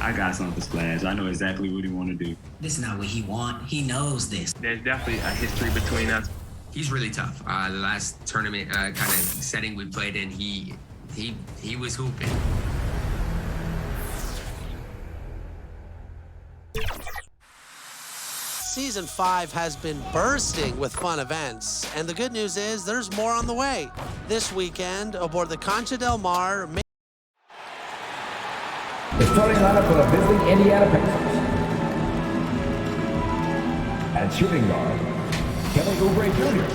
I got something splash. I know exactly what he want to do. This is not what he want. He knows this. There's definitely a history between us. He's really tough. The last tournament kind of setting we played in, he was hooping. Season 5 has been bursting with fun events, and the good news is there's more on the way. This weekend, aboard the Concha Del Mar. The starting lineup for the visiting Indiana Pacers. At shooting guard, Kelly Oubre Jr.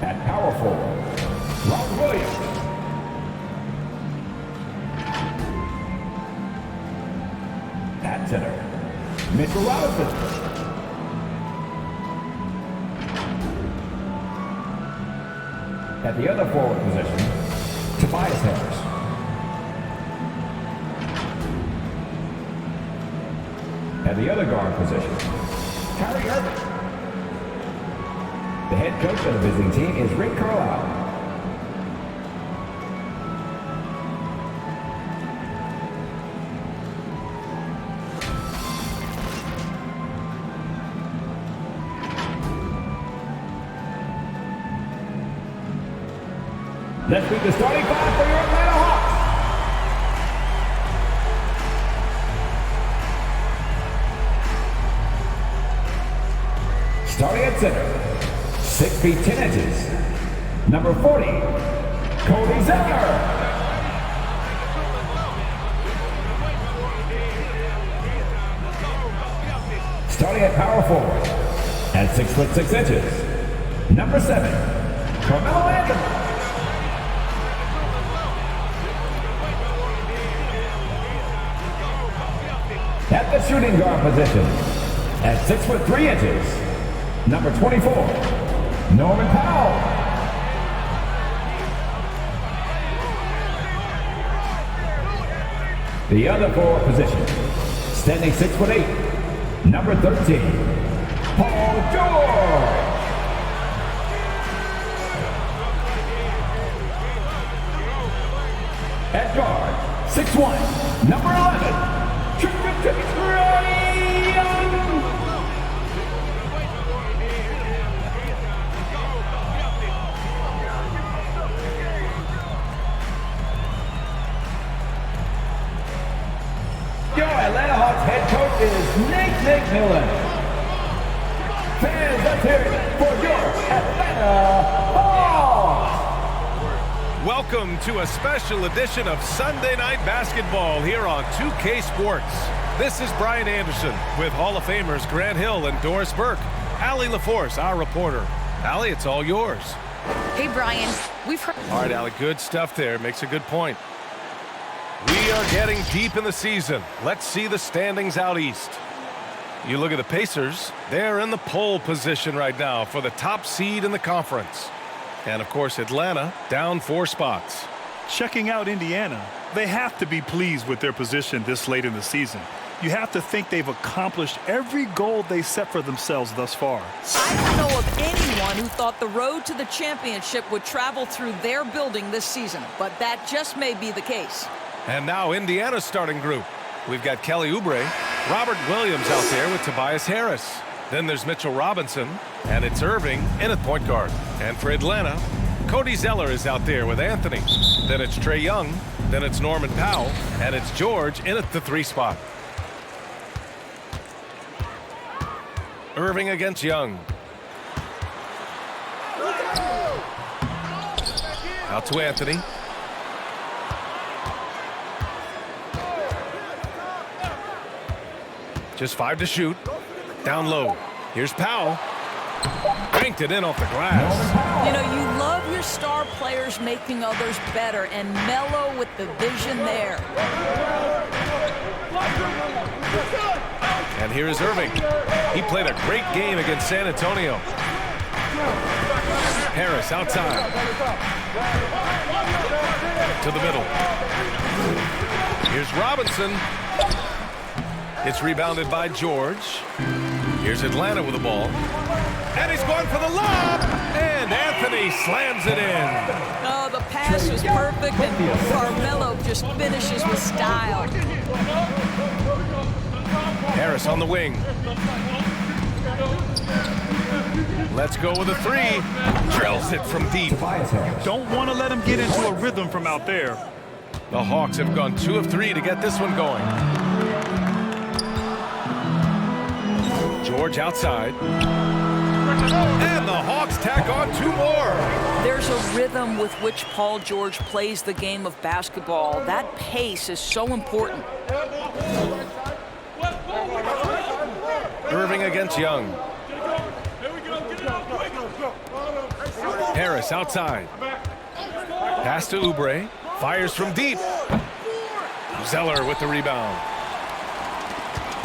At power forward, Robert Williams. At center, Mitchell Robinson. At the other forward position, Tobias Harris. At the other guard position, Kyrie Irving. The head coach of the visiting team is Rick Carlisle. Let's meet the starting five for your Atlanta Hawks. Starting at center, 6 feet 10 inches, number 40, Cody Zeller. Starting at power forward, at 6 foot 6 inches, number 7, Carmelo Anthony. At the shooting guard position, at 6 foot 3 inches, number 24, Norman Powell. The other forward position, standing 6 foot 8, number 13, Paul George. At guard, 6'1", number 11. Trae Young. Your Atlanta Hawks head coach is Nick Millen. Fans, let's hear it for your Atlanta Hawks. Welcome to a special edition of Sunday Night Basketball here on 2K Sports. This is Brian Anderson with Hall of Famers Grant Hill and Doris Burke. Allie LaForce, our reporter. Allie, it's all yours. Hey, Brian. We've heard... All right, Allie, good stuff there. Makes a good point. We are getting deep in the season. Let's see the standings out east. You look at the Pacers. They're in the pole position right now for the top seed in the conference. And, of course, Atlanta down 4 spots. Checking out Indiana, they have to be pleased with their position this late in the season. You have to think they've accomplished every goal they set for themselves thus far. I don't know of anyone who thought the road to the championship would travel through their building this season, but that just may be the case. And now Indiana's starting group. We've got Kelly Oubre, Robert Williams out there with Tobias Harris. Then there's Mitchell Robinson, and it's Irving in at point guard. And for Atlanta, Cody Zeller is out there with Anthony. Then it's Trae Young, then it's Norman Powell, and it's George in at the 3 spot. Irving against Young. Out to Anthony. Just 5 to shoot. Down low. Here's Powell. Banked it in off the glass. You know, you love your star players making others better, and Melo with the vision there. And here is Irving. He played a great game against San Antonio. Harris outside. To the middle. Here's Robinson. It's rebounded by George. Here's Atlanta with the ball. And he's going for the lob. And Anthony slams it in. Oh, the pass was perfect, and Carmelo just finishes with style. Harris on the wing. Let's go with a three. Drills it from deep. Don't want to let him get into a rhythm from out there. The Hawks have gone 2 of 3 to get this one going. George outside. And the Hawks tack on 2 more. There's a rhythm with which Paul George plays the game of basketball. That pace is so important. Irving against Young. Harris outside. Pass to Oubre. Fires from deep. Zeller with the rebound.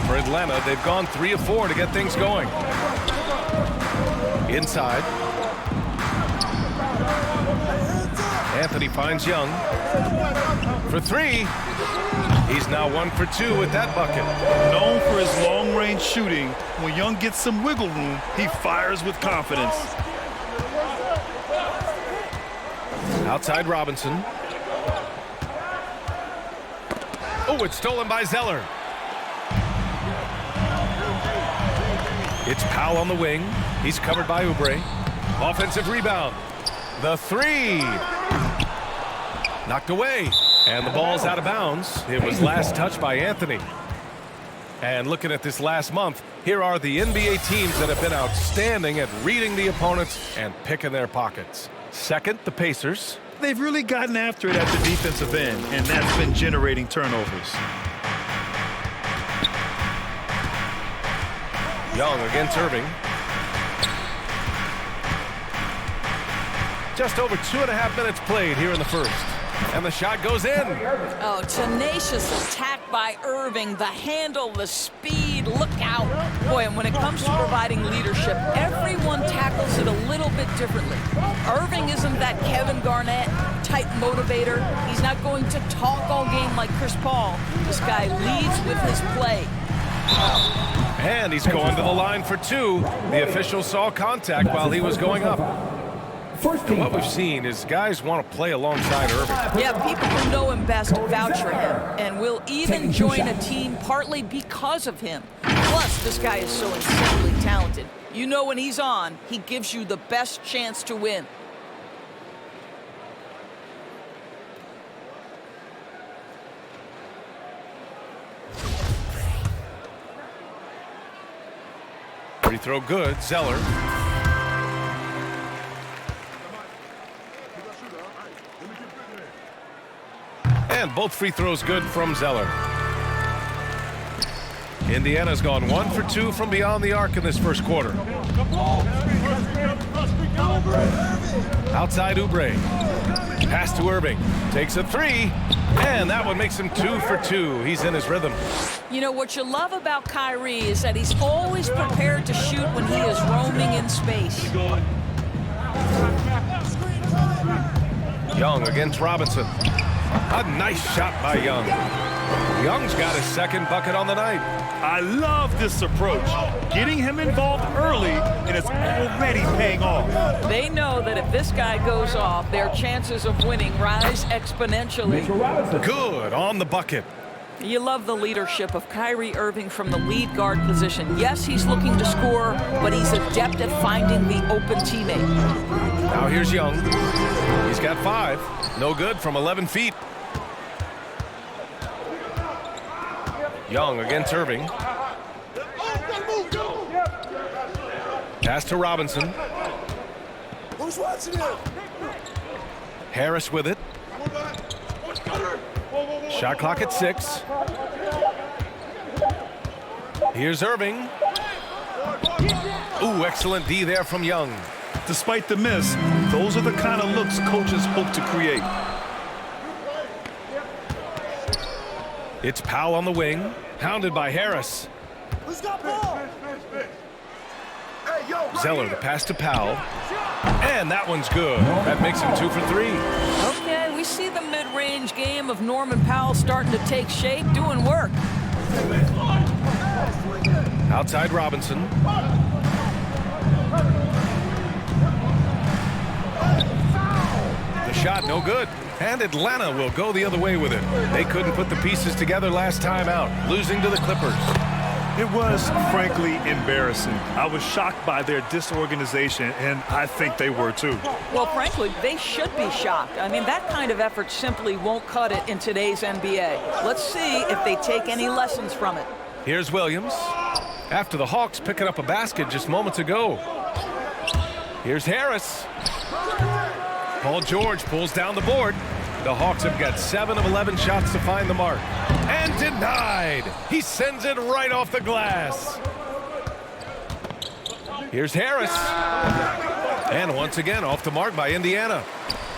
For Atlanta, they've gone 3 of 4 to get things going. Inside. Anthony finds Young. For 3. He's now 1 for 2 with that bucket. Known for his long-range shooting, when Young gets some wiggle room, he fires with confidence. Outside Robinson. Oh, it's stolen by Zeller. It's Powell on the wing. He's covered by Oubre. Offensive rebound. The 3. Knocked away. And the ball's out of bounds. It was last touched by Anthony. And looking at this last month, here are the NBA teams that have been outstanding at reading the opponents and picking their pockets. Second, the Pacers. They've really gotten after it at the defensive end, and that's been generating turnovers. Young against Irving. Just over 2.5 minutes played here in the first. And the shot goes in. Oh, tenacious attack by Irving. The handle, the speed, look out. Boy, and when it comes to providing leadership, everyone tackles it a little bit differently. Irving isn't that Kevin Garnett type motivator. He's not going to talk all game like Chris Paul. This guy leads with his play. And he's going to the line for 2. The official saw contact while he was going up. And what we've seen is guys want to play alongside Irving. Yeah, people who know him best vouch for him and will even join a team partly because of him. Plus, this guy is so insanely talented. You know when he's on, he gives you the best chance to win. Free throw good, Zeller. And both free throws good from Zeller. Indiana's gone 1 for 2 from beyond the arc in this first quarter. Outside Oubre. Pass to Irving. Takes a 3. And that one makes him 2 for 2. He's in his rhythm. You know, what you love about Kyrie is that he's always prepared to shoot when he is roaming in space. Young against Robinson. A nice shot by Young. Young's got his second bucket on the night. I love this approach. Getting him involved early, and it's already paying off. They know that if this guy goes off, their chances of winning rise exponentially. Good on the bucket. You love the leadership of Kyrie Irving from the lead guard position. Yes, he's looking to score, but he's adept at finding the open teammate. Now here's Young. He's got 5. No good from 11 feet. Young against Irving. Pass to Robinson. Harris with it. Shot clock at 6. Here's Irving. Ooh, excellent D there from Young. Despite the miss, those are the kind of looks coaches hope to create. It's Powell on the wing, hounded by Harris. Zeller, the pass to Powell. And that one's good. That makes him 2 for 3. Okay, we see the mid-range game of Norman Powell starting to take shape, doing work. Outside Robinson. The shot, no good. And Atlanta will go the other way with it. They couldn't put the pieces together last time out, losing to the Clippers. It was, frankly, embarrassing. I was shocked by their disorganization, and I think they were too. Well, frankly, they should be shocked. I mean, that kind of effort simply won't cut it in today's NBA. Let's see if they take any lessons from it. Here's Williams. After the Hawks picking up a basket just moments ago. Here's Harris. Paul George pulls down the board. The Hawks have got 7 of 11 shots to find the mark. And denied. He sends it right off the glass. Here's Harris. And once again off the mark by Indiana.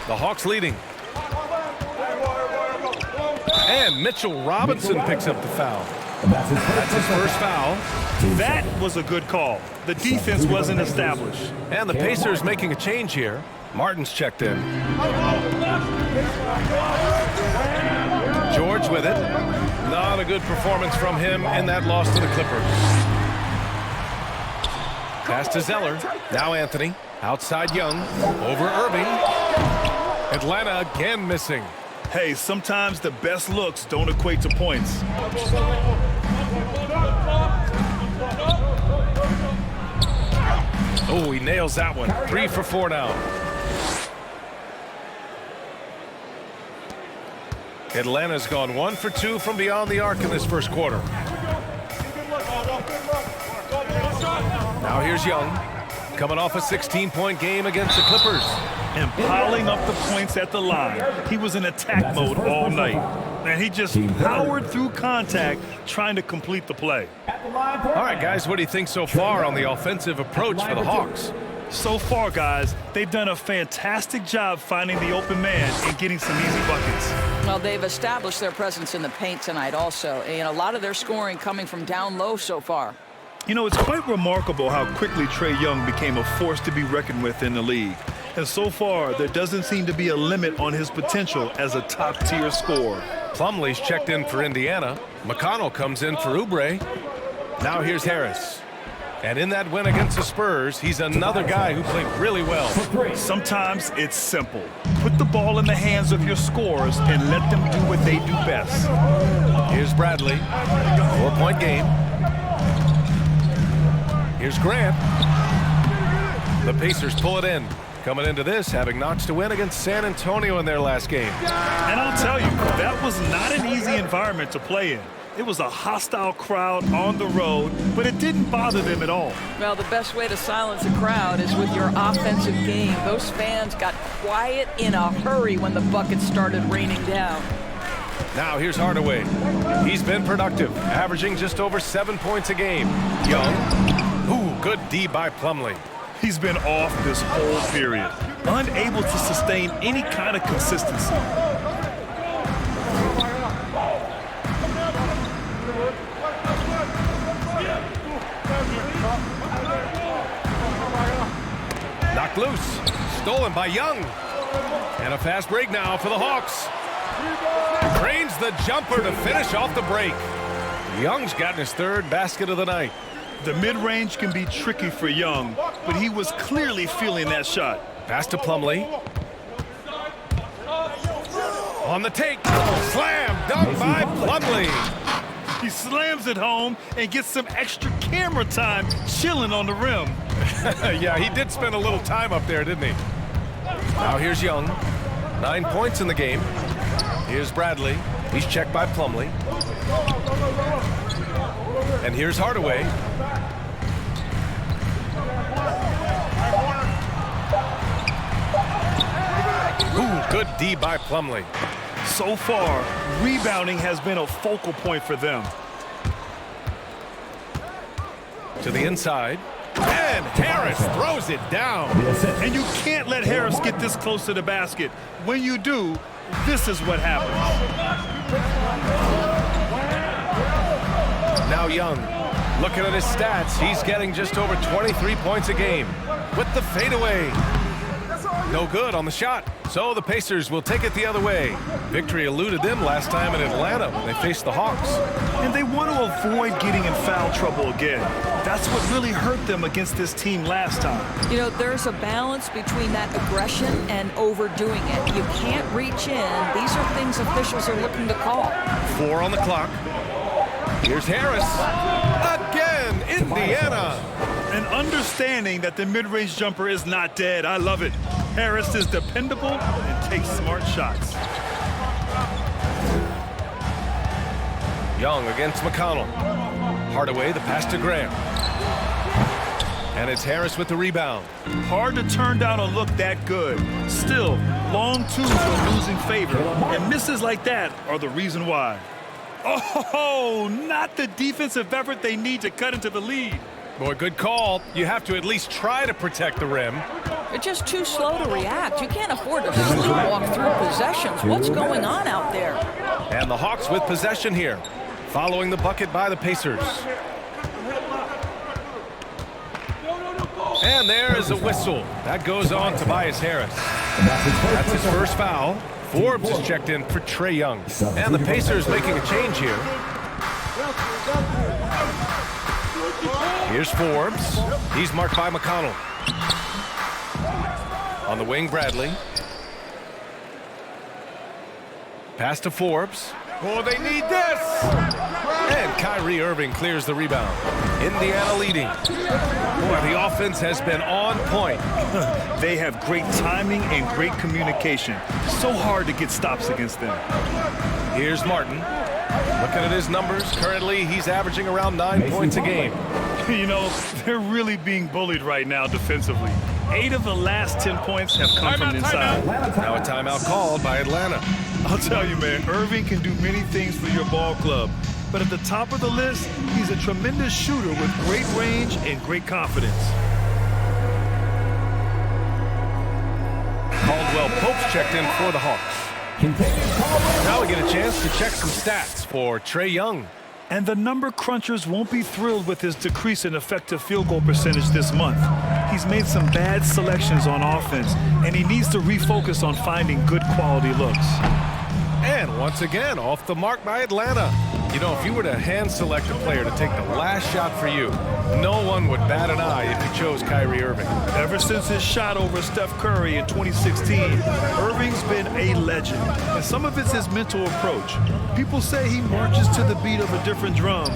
The Hawks leading. And Mitchell Robinson picks up the foul. That's his first foul. That was a good call. The defense wasn't established. And the Pacers making a change here. Martin's checked in. George with it. Not a good performance from him in that loss to the Clippers. Pass to Zeller. Now Anthony. Outside Young. Over Irving. Atlanta again missing. Hey, sometimes the best looks don't equate to points. Oh, he nails that one. 3 for 4 now. Atlanta's gone 1 for 2 from beyond the arc in this first quarter. Now here's Young, coming off a 16-point game against the Clippers. And piling up the points at the line. He was in attack mode all night. And he just powered through contact trying to complete the play. All right, guys, what do you think so far on the offensive approach for the Hawks? So far, guys, they've done a fantastic job finding the open man and getting some easy buckets. Well, they've established their presence in the paint tonight also. And a lot of their scoring coming from down low so far. You know, it's quite remarkable how quickly Trae Young became a force to be reckoned with in the league. And so far, there doesn't seem to be a limit on his potential as a top-tier scorer. Plumlee's checked in for Indiana. McConnell comes in for Oubre. Now here's Harris. And in that win against the Spurs, he's another guy who played really well. Sometimes it's simple. Put the ball in the hands of your scorers and let them do what they do best. Here's Bradley. 4-point game. Here's Grant. The Pacers pull it in. Coming into this, having notched a win against San Antonio in their last game. And I'll tell you, that was not an easy environment to play in. It was a hostile crowd on the road, but it didn't bother them at all. Well, the best way to silence a crowd is with your offensive game. Those fans got quiet in a hurry when the buckets started raining down. Now here's Hardaway. He's been productive, averaging just over 7 points a game. Young. Ooh, good D by Plumlee. He's been off this whole period, unable to sustain any kind of consistency. Knocked loose. Stolen by Young. And a fast break now for the Hawks. Drains the jumper to finish off the break. Young's gotten his 3rd basket of the night. The mid-range can be tricky for Young, but he was clearly feeling that shot. Pass to Plumlee. On the take. Slam dunk by Plumlee. He slams it home and gets some extra camera time chilling on the rim. Yeah, he did spend a little time up there, didn't he? Now here's Young. 9 points in the game. Here's Bradley. He's checked by Plumlee. And here's Hardaway. Ooh, good D by Plumlee. So far, rebounding has been a focal point for them. To the inside. And Harris throws it down. And you can't let Harris get this close to the basket. When you do, this is what happens. Now Young, looking at his stats, he's getting just over 23 points a game with the fadeaway. No good on the shot. So the Pacers will take it the other way. Victory eluded them last time in Atlanta when they faced the Hawks. And they want to avoid getting in foul trouble again. That's what really hurt them against this team last time. You know, there's a balance between that aggression and overdoing it. You can't reach in. These are things officials are looking to call. 4 on the clock. Here's Harris. Again, Indiana. And understanding that the mid-range jumper is not dead. I love it. Harris is dependable and takes smart shots. Young against McConnell. Hardaway, the pass to Graham. And it's Harris with the rebound. Hard to turn down a look that good. Still, long twos are losing favor, and misses like that are the reason why. Oh, not the defensive effort they need to cut into the lead. Boy, good call. You have to at least try to protect the rim. They're just too slow to react. You can't afford to sleepwalk through possessions. What's going on out there? And the Hawks with possession here, following the bucket by the Pacers. And there is a whistle. That goes on Tobias Harris. That's his first foul. Forbes is checked in for Trae Young. And the Pacers making a change here. Here's Forbes. He's marked by McConnell. On the wing, Bradley. Pass to Forbes. Oh, they need this! And Kyrie Irving clears the rebound. Indiana leading. Boy, the offense has been on point. They have great timing and great communication. So hard to get stops against them. Here's Martin. Looking at his numbers, currently he's averaging around 9 points a game. You know, they're really being bullied right now defensively. 8 of the last 10 points have come from inside. Now a timeout called by Atlanta. I'll tell you, man, Irving can do many things for your ball club. But at the top of the list, he's a tremendous shooter with great range and great confidence. Caldwell Pope's checked in for the Hawks. Now we get a chance to check some stats for Trae Young. And the number crunchers won't be thrilled with his decrease in effective field goal percentage this month. He's made some bad selections on offense, and he needs to refocus on finding good quality looks. And once again, off the mark by Atlanta. You know, if you were to hand select a player to take the last shot for you, no one would bat an eye if you chose Kyrie Irving. Ever since his shot over Steph Curry in 2016, Irving's been a legend. And some of it's his mental approach. People say he marches to the beat of a different drum.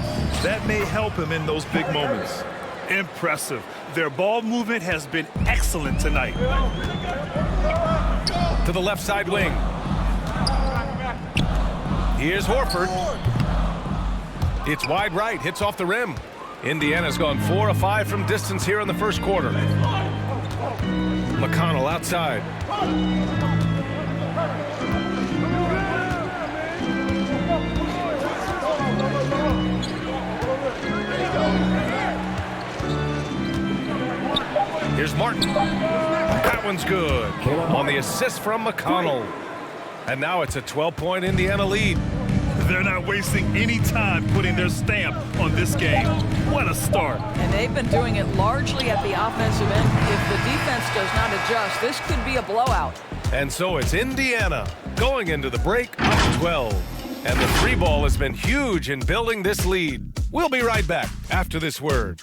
That may help him in those big moments. Impressive. Their ball movement has been excellent tonight. To the left side wing. Here's Horford. It's wide right, hits off the rim. Indiana's gone 4 of 5 from distance here in the first quarter. McConnell outside. Here's Martin. That one's good. On the assist from McConnell. And now it's a 12-point Indiana lead. They're not wasting any time putting their stamp on this game. What a start. And they've been doing it largely at the offensive end. If the defense does not adjust, this could be a blowout. And so it's Indiana going into the break up 12. And the three ball has been huge in building this lead. We'll be right back after this word.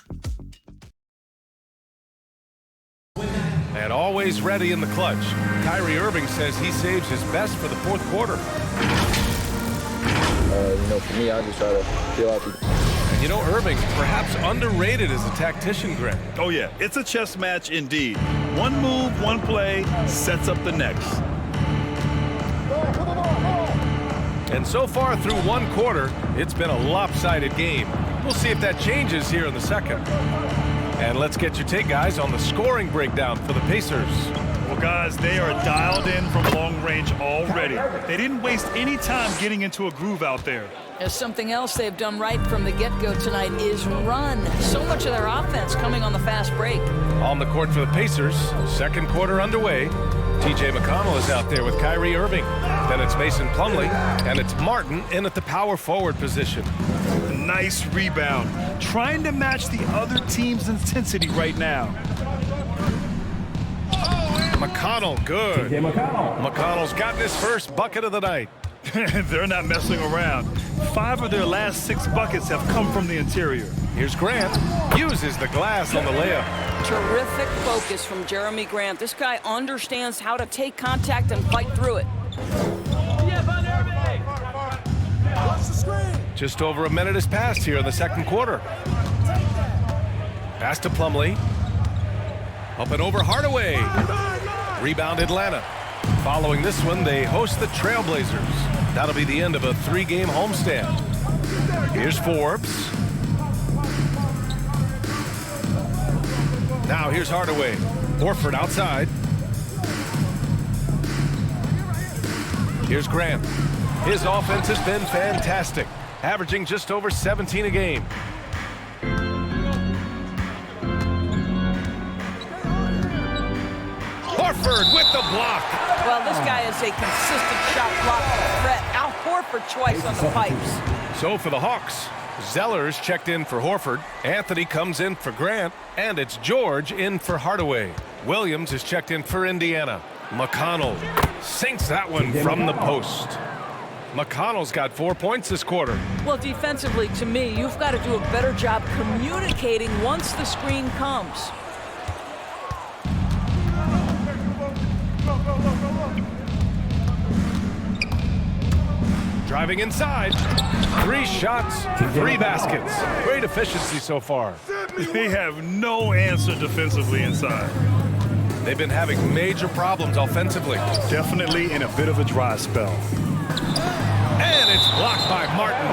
And always ready in the clutch, Kyrie Irving says he saves his best for the fourth quarter. For me, I just try to feel out the... And you know, Irving, perhaps underrated as a tactician, Greg. Oh, yeah. It's a chess match indeed. One move, one play sets up the next. And so far through one quarter, it's been a lopsided game. We'll see if that changes here in the second. And let's get your take, guys, on the scoring breakdown for the Pacers. Well, guys, they are dialed in from long range already. They didn't waste any time getting into a groove out there. As something else they've done right from the get-go tonight is run. So much of their offense coming on the fast break. On the court for the Pacers, second quarter underway. TJ McConnell is out there with Kyrie Irving. Then it's Mason Plumlee, and it's Martin in at the power forward position. Nice rebound. Trying to match the other team's intensity right now. McConnell, good. TJ McConnell. McConnell's gotten his first bucket of the night. They're not messing around. 5 of their last 6 buckets have come from the interior. Here's Grant. Uses the glass on the layup. Terrific focus from Jeremy Grant. This guy understands how to take contact and fight through it. Just over a minute has passed here in the second quarter. Pass to Plumlee. Up and over Hardaway. Rebound Atlanta. Following this one, they host the Trailblazers. That'll be the end of a 3-game homestand. Here's Forbes. Now here's Hardaway. Horford outside. Here's Grant. His offense has been fantastic, averaging just over 17 a game. Horford with the block. Well, this guy is a consistent shot block threat. Al Horford twice on the pipes. So for the Hawks, Zeller's checked in for Horford. Anthony comes in for Grant. And it's George in for Hardaway. Williams is checked in for Indiana. McConnell sinks that one from the post. McConnell's got 4 points this quarter. Well, defensively, to me, you've got to do a better job communicating once the screen comes. Driving inside. 3 shots, 3 baskets. Great efficiency so far. They have no answer defensively inside. They've been having major problems offensively. Definitely in a bit of a dry spell. And it's blocked by Martin.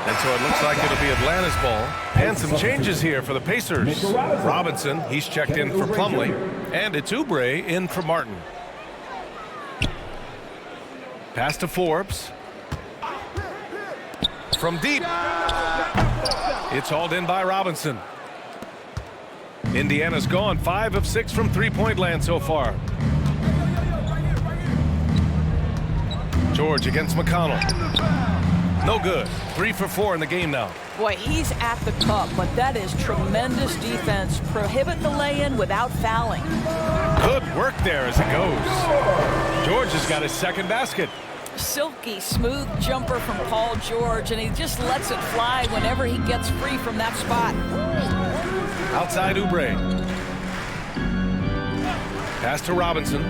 And so it looks like it'll be Atlanta's ball. And some changes here for the Pacers. Robinson, he's checked in for Plumlee. And it's Oubre in for Martin. Pass to Forbes. From deep. It's hauled in by Robinson. Indiana's gone 5 of 6 from three-point land so far. George against McConnell. No good. 3 for 4 in the game now. Boy, he's at the cup, but that is tremendous defense. Prohibit the lay-in without fouling. Good work there as it goes. George has got his second basket. Silky smooth jumper from Paul George, and he just lets it fly whenever he gets free from that spot. Outside Oubre. Pass to Robinson.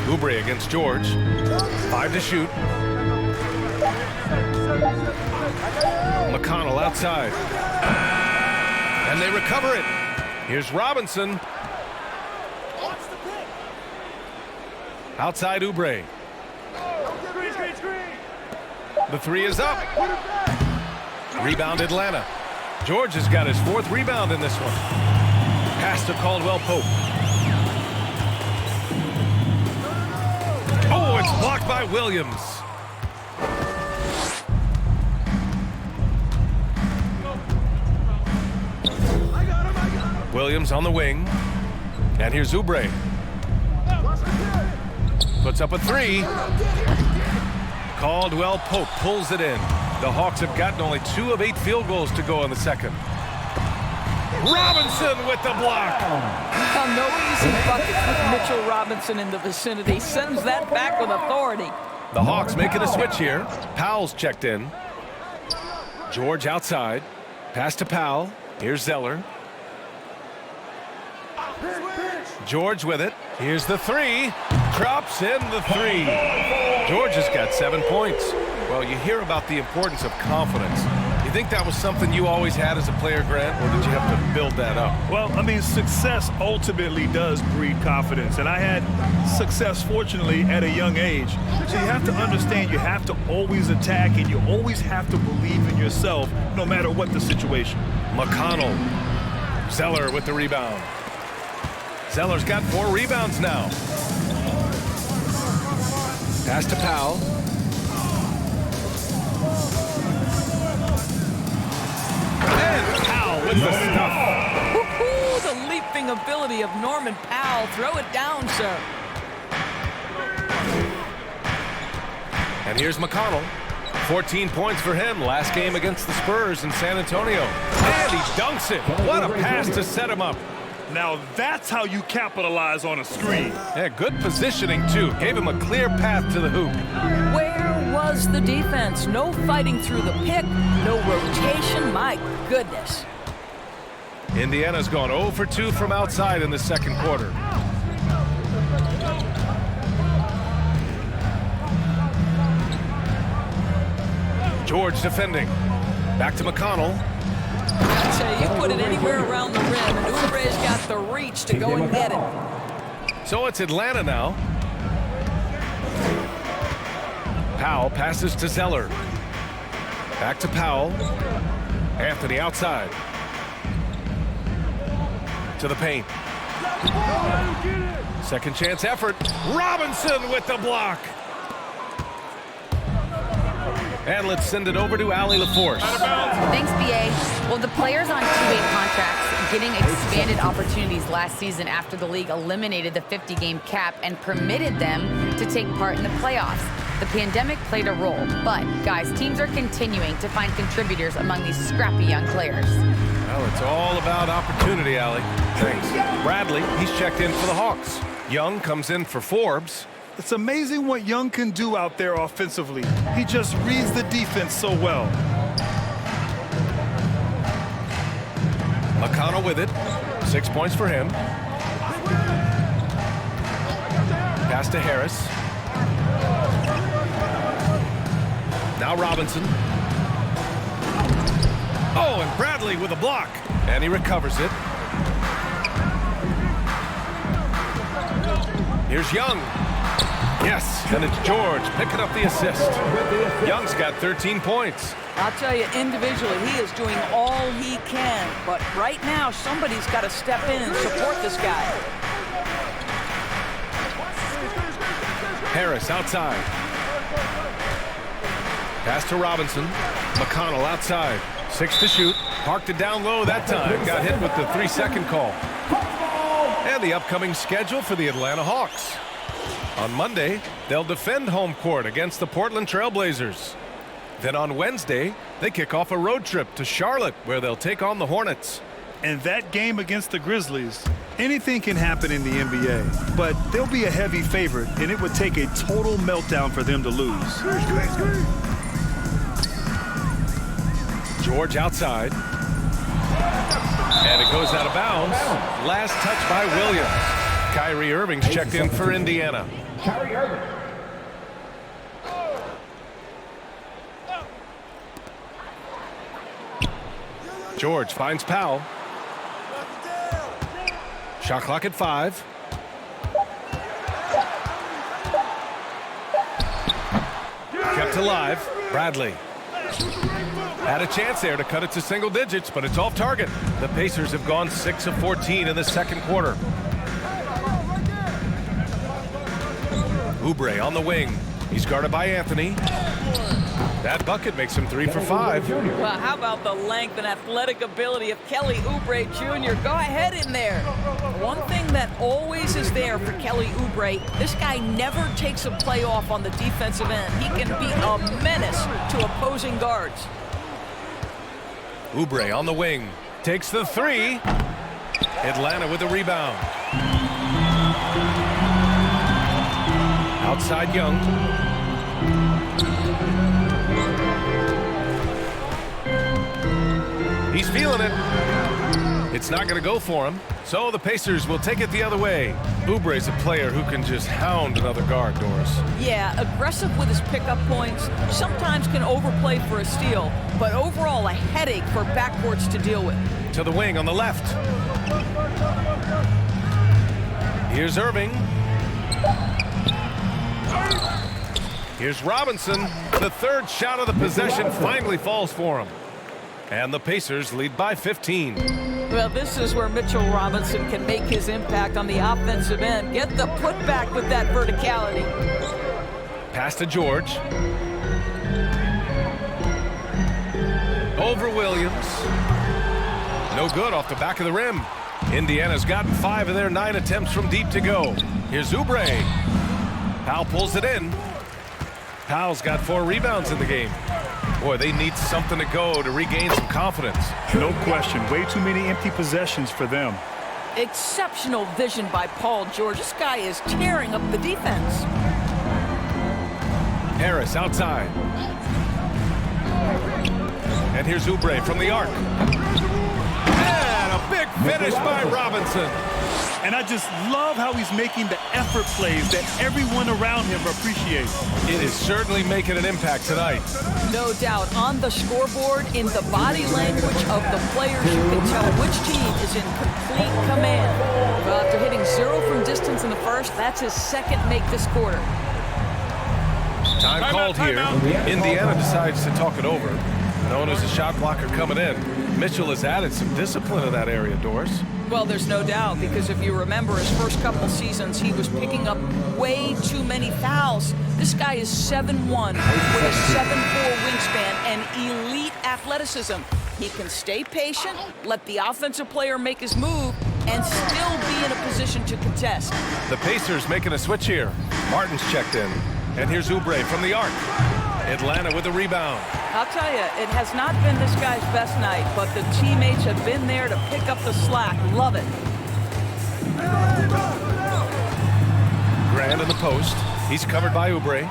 Oubre against George. 5 to shoot. McConnell outside. And they recover it. Here's Robinson. Outside Oubre. The 3 is up. Rebound Atlanta. George has got his 4th rebound in this one. Pass to Caldwell Pope. Oh, it's blocked by Williams. Williams on the wing. And here's Oubre. Puts up a 3. Caldwell Pope pulls it in. The Hawks have gotten only 2 of 8 field goals to go in the second. Robinson with the block. No easy buckets with Mitchell Robinson in the vicinity. Sends that back with authority. The Hawks making a switch here. Powell's checked in. George outside. Pass to Powell. Here's Zeller. George with it. Here's the 3. Drops in the 3. George has got 7 points. Well, you hear about the importance of confidence. You think that was something you always had as a player, Grant, or did you have to build that up? Well, I mean, success ultimately does breed confidence. And I had success, fortunately, at a young age. So you have to understand you have to always attack and you always have to believe in yourself no matter what the situation. McConnell. Zeller with the rebound. Zeller's got 4 rebounds now. Pass to Powell. And Powell with the stuff. Woo-hoo, the leaping ability of Norman Powell. Throw it down, sir. And here's McConnell. 14 points for him last game against the Spurs in San Antonio. And he dunks it. What a pass to set him up. Now that's how you capitalize on a screen. Yeah, good positioning, too. Gave him a clear path to the hoop. Where was the defense? No fighting through the pick, no rotation. My goodness. Indiana's gone 0 for 2 from outside in the second quarter. George defending. Back to McConnell. I tell you, you put it anywhere around the rim, and Oubre's got the reach to go and get it. So it's Atlanta now. Powell passes to Zeller. Back to Powell. Anthony outside. To the paint. Second chance effort. Robinson with the block. And let's send it over to Allie LaForce. Thanks, B.A. Well, the players on two-way contracts getting expanded opportunities last season after the league eliminated the 50-game cap and permitted them to take part in the playoffs. The pandemic played a role, but, guys, teams are continuing to find contributors among these scrappy young players. Well, it's all about opportunity, Allie. Thanks. Bradley, he's checked in for the Hawks. Young comes in for Forbes. It's amazing what Young can do out there offensively. He just reads the defense so well. McConnell with it. 6 points for him. Pass to Harris. Now Robinson. Oh, and Bradley with a block. And he recovers it. Here's Young. Yes, and it's George picking up the assist. Young's got 13 points. I'll tell you, individually, he is doing all he can. But right now, somebody's got to step in and support this guy. Harris outside. Pass to Robinson. McConnell outside. 6 to shoot. Parked it down low that time. Got hit with the 3-second call. And the upcoming schedule for the Atlanta Hawks. On Monday, they'll defend home court against the Portland Trail Blazers. Then on Wednesday, they kick off a road trip to Charlotte, where they'll take on the Hornets. And that game against the Grizzlies, anything can happen in the NBA, but they'll be a heavy favorite, and it would take a total meltdown for them to lose. George outside. And it goes out of bounds. Last touch by Williams. Kyrie Irving's checked in for Indiana. Kyrie Irving. George finds Powell. Shot clock at 5. Kept alive. Bradley. Had a chance there to cut it to single digits, but it's off target. The Pacers have gone 6 of 14 in the second quarter. Oubre on the wing. He's guarded by Anthony. That bucket makes him 3 for 5. Well, how about the length and athletic ability of Kelly Oubre Jr.? Go ahead in there. One thing that always is there for Kelly Oubre, this guy never takes a play off on the defensive end. He can be a menace to opposing guards. Oubre on the wing. Takes the 3. Atlanta with the rebound. Outside Young. He's feeling it. It's not going to go for him. So the Pacers will take it the other way. Oubre's a player who can just hound another guard, Doris. Yeah, aggressive with his pickup points. Sometimes can overplay for a steal. But overall, a headache for backcourts to deal with. To the wing on the left. Here's Irving. Here's Robinson. The third shot of the possession finally falls for him. And the Pacers lead by 15. Well, this is where Mitchell Robinson can make his impact on the offensive end. Get the putback with that verticality. Pass to George. Over Williams. No good off the back of the rim. Indiana's gotten 5 of their 9 attempts from deep to go. Here's Oubre. Powell pulls it in. Powell's got 4 rebounds in the game. Boy, they need something to go to regain some confidence. No question. Way too many empty possessions for them. Exceptional vision by Paul George. This guy is tearing up the defense. Harris outside. And here's Oubre from the arc. And a big finish by Robinson. And I just love how he's making the effort plays that everyone around him appreciates. It is certainly making an impact tonight. No doubt. On the scoreboard, in the body language of the players, you can tell which team is in complete command. Well, after hitting 0 from distance in the first, that's his second make this quarter. Time called here. Indiana decides to talk it over. Known as a shot blocker coming in. Mitchell has added some discipline in that area, Doris. Well, there's no doubt, because if you remember his first couple seasons, he was picking up way too many fouls. This guy is 7'1", with a 7'4" wingspan and elite athleticism. He can stay patient, let the offensive player make his move, and still be in a position to contest. The Pacers making a switch here. Martin's checked in. And here's Oubre from the arc. Atlanta with the rebound. I'll tell you, it has not been this guy's best night, but the teammates have been there to pick up the slack. Love it. Grant in the post. He's covered by Oubre.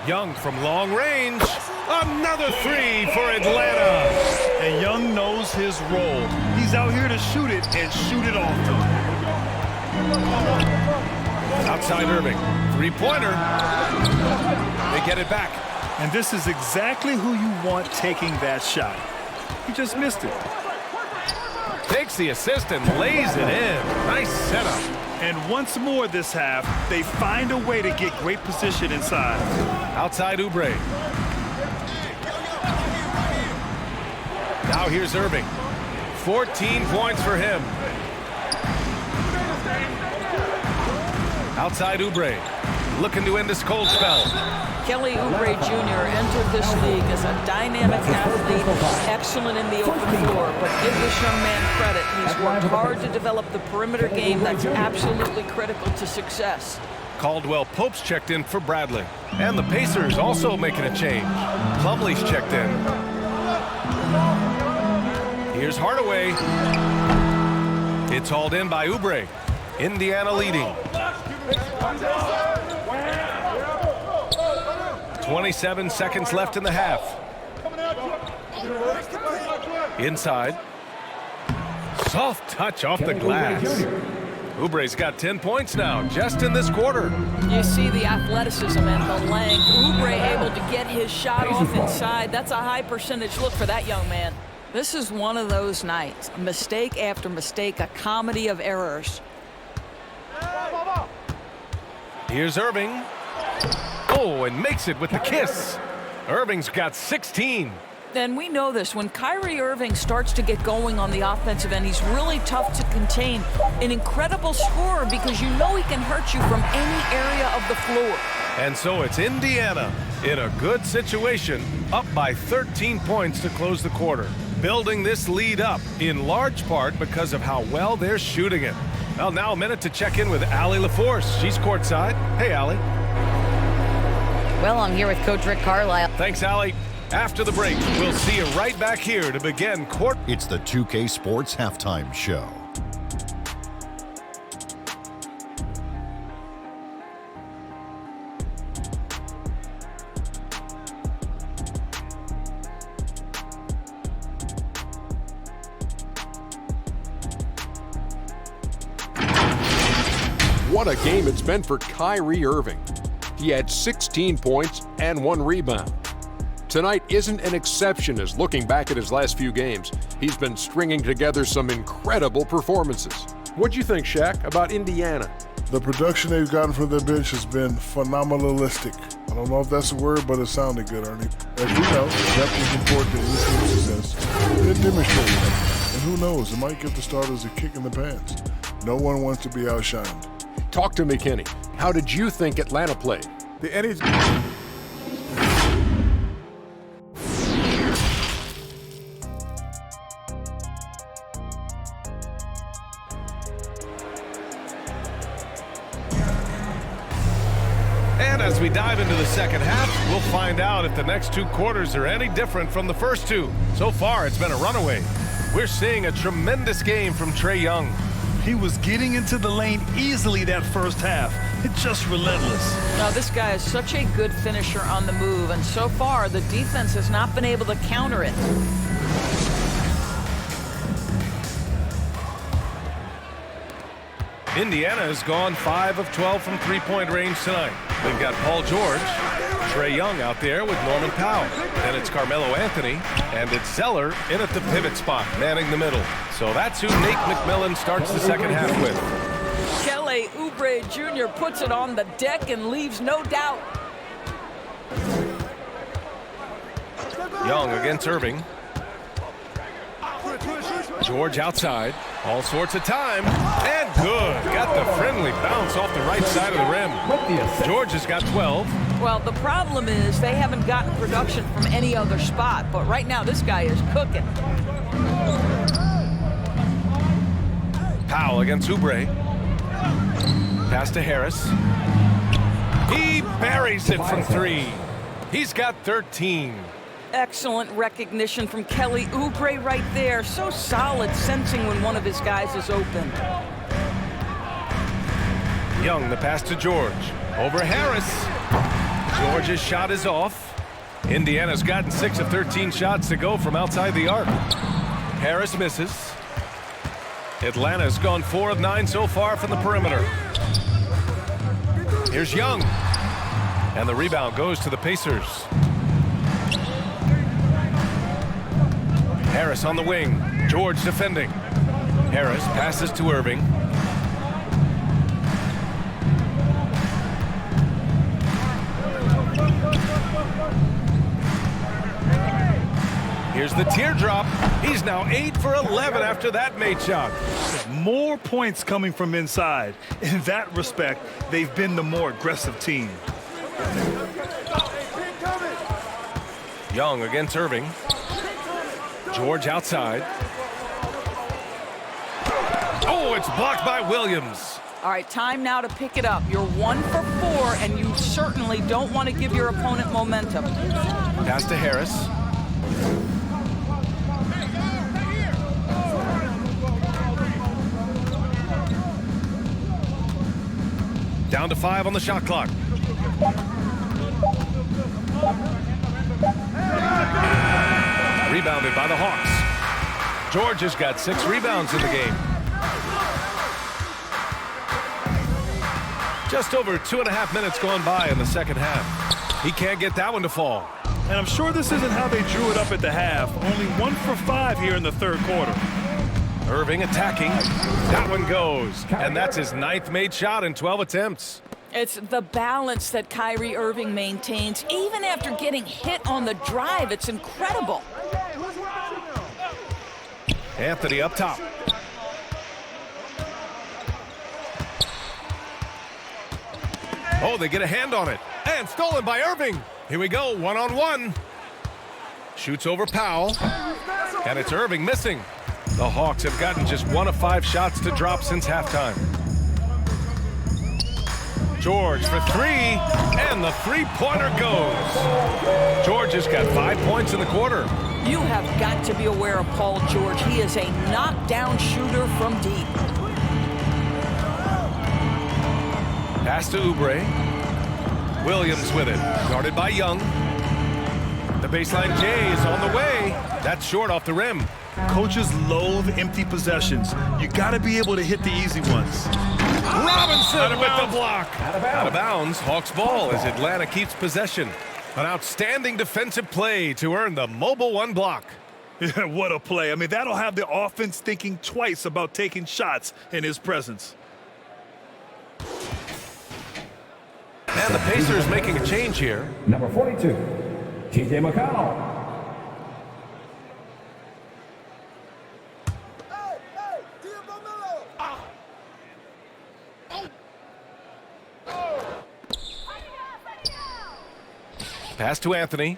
Young from long range. Another three for Atlanta. And Young knows his role. He's out here to shoot it and shoot it often. Outside Irving. Three-pointer. They get it back. And this is exactly who you want taking that shot. He just missed it. Takes the assist and lays it in. Nice setup. And once more this half, they find a way to get great position inside. Outside Oubre. Now here's Irving. 14 points for him. Outside Oubre. Looking to end this cold spell. Kelly Oubre Jr. entered this league as a dynamic athlete, excellent in the open floor, but give this young man credit. He's worked hard to develop the perimeter game that's absolutely critical to success. Caldwell Pope's checked in for Bradley. And the Pacers also making a change. Plumlee's checked in. Here's Hardaway. It's hauled in by Oubre. Indiana leading. 27 seconds left in the half. Inside. Soft touch off the glass. Oubre's got 10 points now, just in this quarter. You see the athleticism and the length. Oubre able to get his shot off inside. That's a high percentage look for that young man. This is one of those nights. Mistake after mistake, a comedy of errors. Here's Irving. Oh, and makes it with the kiss. Irving's got 16. And we know this. When Kyrie Irving starts to get going on the offensive end, he's really tough to contain. An incredible scorer because you know he can hurt you from any area of the floor. And so it's Indiana in a good situation, up by 13 points to close the quarter. Building this lead up in large part because of how well they're shooting it. Well, now a minute to check in with Allie LaForce. She's courtside. Hey, Allie. Well, I'm here with Coach Rick Carlisle. Thanks, Allie. After the break, we'll see you right back here to begin court. It's the 2K Sports Halftime Show. What a game it's been for Kyrie Irving. He had 16 points and 1 rebound. Tonight isn't an exception as looking back at his last few games, he's been stringing together some incredible performances. What'd you think, Shaq, about Indiana? The production they've gotten from their bench has been phenomenalistic. I don't know if that's a word, but it sounded good, Ernie. As you know, depth is important to any team's success. They demonstrated that. And who knows, it might give the starters a kick in the pants. No one wants to be outshined. Talk to me, Kenny. How did you think Atlanta played? The energy. And as we dive into the second half, we'll find out if the next 2 quarters are any different from the first 2. So far, it's been a runaway. We're seeing a tremendous game from Trae Young. He was getting into the lane easily that first half. It's just relentless. Now, this guy is such a good finisher on the move, and so far, the defense has not been able to counter it. Indiana has gone 5 of 12 from three-point range tonight. They've got Paul George, Trae Young out there with Norman Powell. Then it's Carmelo Anthony, and it's Zeller in at the pivot spot, manning the middle. So that's who Nate McMillan starts the second half with. Kelly Oubre Jr. puts it on the deck and leaves no doubt. Young against Irving. George outside. All sorts of time. And good. Got the friendly bounce off the right side of the rim. George has got 12. Well, the problem is they haven't gotten production from any other spot, but right now this guy is cooking. Powell against Oubre. Pass to Harris. He buries it from 3. He's got 13. Excellent recognition from Kelly Oubre right there. So solid, sensing when one of his guys is open. Young, the pass to George. Over Harris. George's shot is off. Indiana's gotten 6 of 13 shots to go from outside the arc. Harris misses. Atlanta's gone 4 of 9 so far from the perimeter. Here's Young. And the rebound goes to the Pacers. Harris on the wing. George defending. Harris passes to Irving. Here's the teardrop. He's now 8 for 11 after that made shot. More points coming from inside. In that respect, they've been the more aggressive team. Young against Irving. George outside. Oh, it's blocked by Williams. All right, time now to pick it up. You're 1 for 4, and you certainly don't want to give your opponent momentum. Pass to Harris. Down to 5 on the shot clock. Rebounded by the Hawks. George has got 6 rebounds in the game. Just over 2.5 minutes gone by in the second half. He can't get that one to fall. And I'm sure this isn't how they drew it up at the half. Only 1 for 5 here in the third quarter. Irving attacking. That one goes. And that's his 9th made shot in 12 attempts. It's the balance that Kyrie Irving maintains. Even after getting hit on the drive, it's incredible. Anthony up top. Oh, they get a hand on it. And stolen by Irving. Here we go, 1-on-1. Shoots over Powell. And it's Irving missing. The Hawks have gotten just 1 of 5 shots to drop since halftime. George for 3, and the three-pointer goes. George has got 5 points in the quarter. You have got to be aware of Paul George. He is a knockdown shooter from deep. Pass to Oubre. Williams with it, guarded by Young. The baseline J is on the way. That's short off the rim. Coaches loathe empty possessions. You got to be able to hit the easy ones. Robinson with the block. Out of bounds, Hawks ball as Atlanta keeps possession. An outstanding defensive play to earn the Mobile One block. What a play. I mean, that'll have the offense thinking twice about taking shots in his presence. And the Pacers making a change here. Number 42, T.J. McConnell. Pass to Anthony.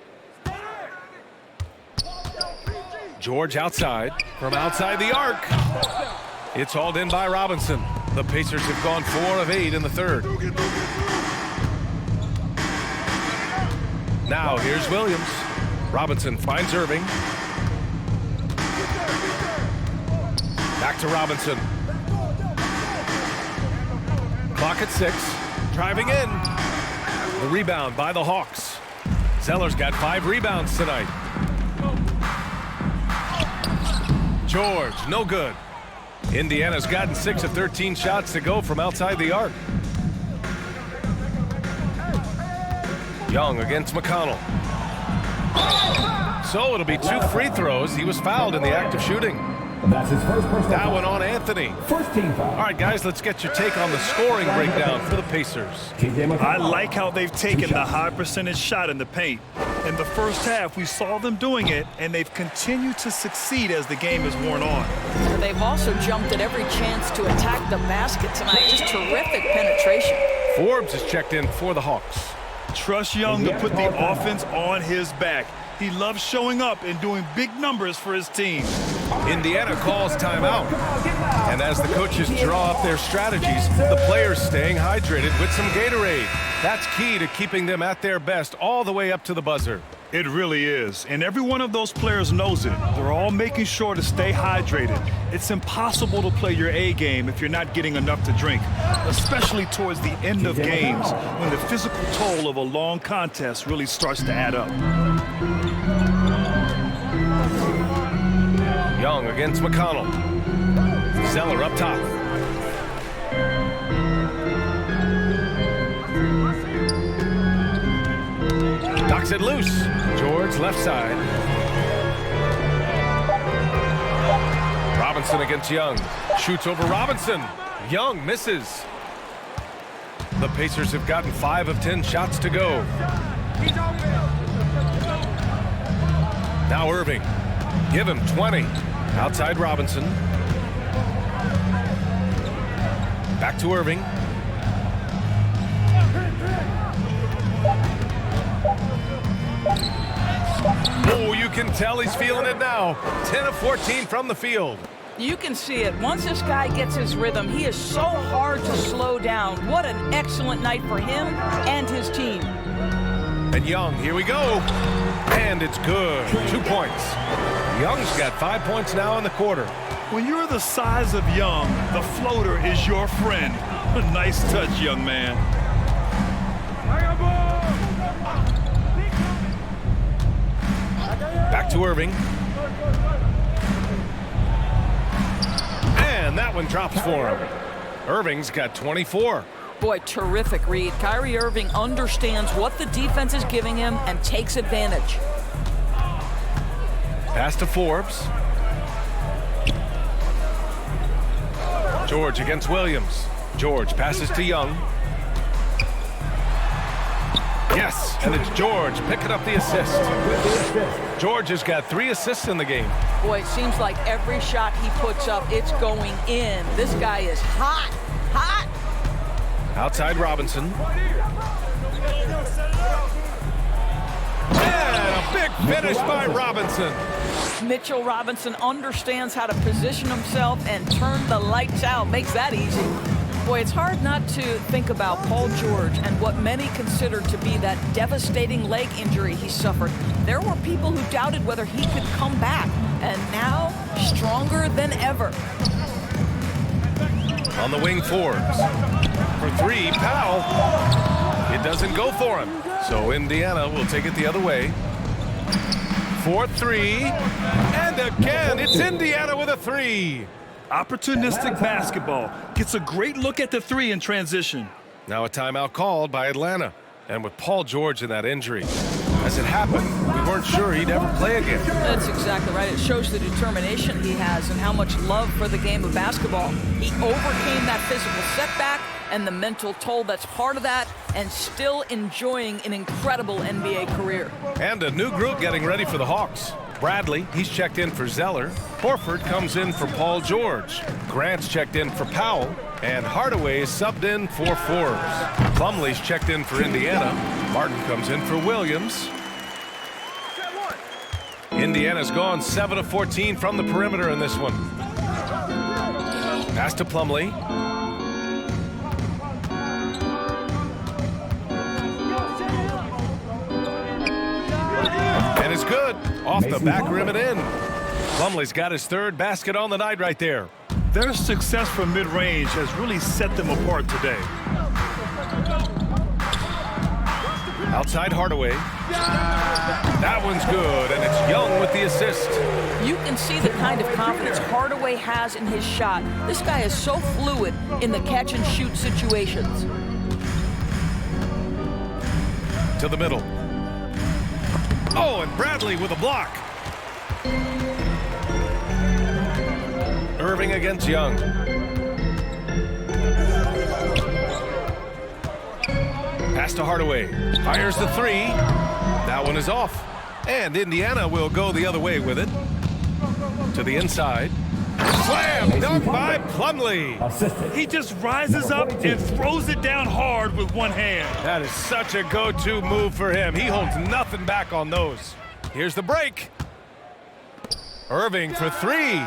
George outside, from outside the arc. It's hauled in by Robinson. The Pacers have gone 4 of 8 in the third. Now here's Williams. Robinson finds Irving. Back to Robinson. Clock at 6. Driving in. The rebound by the Hawks. Zeller's got 5 rebounds tonight. George, no good. Indiana's gotten 6 of 13 shots to go from outside the arc. Young against McConnell. So it'll be 2 free throws. He was fouled in the act of shooting. That's his first personal That foul. one on Anthony. First team foul. All right, guys, let's get your take on the scoring breakdown for the Pacers. I like how they've taken the high percentage shot in the paint. In the first half, we saw them doing it, and they've continued to succeed as the game has worn on. They've also jumped at every chance to attack the basket tonight. Just terrific penetration. Forbes is checked in for the Hawks. Trust Young to put the offense on his back. He loves showing up and doing big numbers for his team. Indiana calls timeout. And as the coaches draw up their strategies, the players staying hydrated with some Gatorade. That's key to keeping them at their best all the way up to the buzzer. It really is. And every one of those players knows it. They're all making sure to stay hydrated. It's impossible to play your A game if you're not getting enough to drink, especially towards the end of games when the physical toll of a long contest really starts to add up. Young against McConnell. Zeller up top. Knocks it loose. George left side. Robinson against Young. Shoots over Robinson. Young misses. The Pacers have gotten 5 of 10 shots to go. Now Irving. Give him 20. Outside Robinson. Back to Irving. Oh, you can tell he's feeling it now. 10 of 14 from the field. You can see it. Once this guy gets his rhythm, he is so hard to slow down. What an excellent night for him and his team. And Young, here we go. And it's good. 2 points. Young's got 5 points now in the quarter. When you're the size of Young, the floater is your friend. Nice touch, young man. Back to Irving. And that one drops for him. Irving's got 24. Boy, terrific read. Kyrie Irving understands what the defense is giving him and takes advantage. Pass to Forbes. George against Williams. George passes to Young. Yes, and it's George picking up the assist. George has got 3 assists in the game. Boy, it seems like every shot he puts up, it's going in. This guy is hot, hot. Outside Robinson. And a big finish by Robinson. Mitchell Robinson understands how to position himself and turn the lights out. Makes that easy. Boy, it's hard not to think about Paul George and what many consider to be that devastating leg injury he suffered. There were people who doubted whether he could come back, and now stronger than ever. On the wing, Forbes. For 3, Powell. It doesn't go for him. So Indiana will take it the other way. 4-3. And again, it's Indiana with a 3. Opportunistic basketball. Gets a great look at the 3 in transition. Now a timeout called by Atlanta. And with Paul George in that injury, as it happened, we weren't sure he'd ever play again. That's exactly right. It shows the determination he has and how much love for the game of basketball. He overcame that physical setback and the mental toll that's part of that, and still enjoying an incredible NBA career. And a new group getting ready for the Hawks. Bradley, he's checked in for Zeller. Horford comes in for Paul George. Grant's checked in for Powell. And Hardaway is subbed in for Forbes. Plumlee's checked in for Indiana. Martin comes in for Williams. Indiana's gone 7 of 14 from the perimeter in this one. Pass to Plumlee. And it's good. Off the back rim and in. Plumlee's got his 3rd basket on the night right there. Their success from mid-range has really set them apart today. Outside Hardaway. That one's good, and it's Young with the assist. You can see the kind of confidence Hardaway has in his shot. This guy is so fluid in the catch-and-shoot situations. To the middle. Oh, and Bradley with a block. Irving against Young. Pass to Hardaway. Fires the three. That one is off. And Indiana will go the other way with it. To the inside. Slam dunk by Plumlee. He just rises up and throws it down hard with one hand. That is such a go-to move for him. He holds nothing back on those. Here's the break. Irving for three.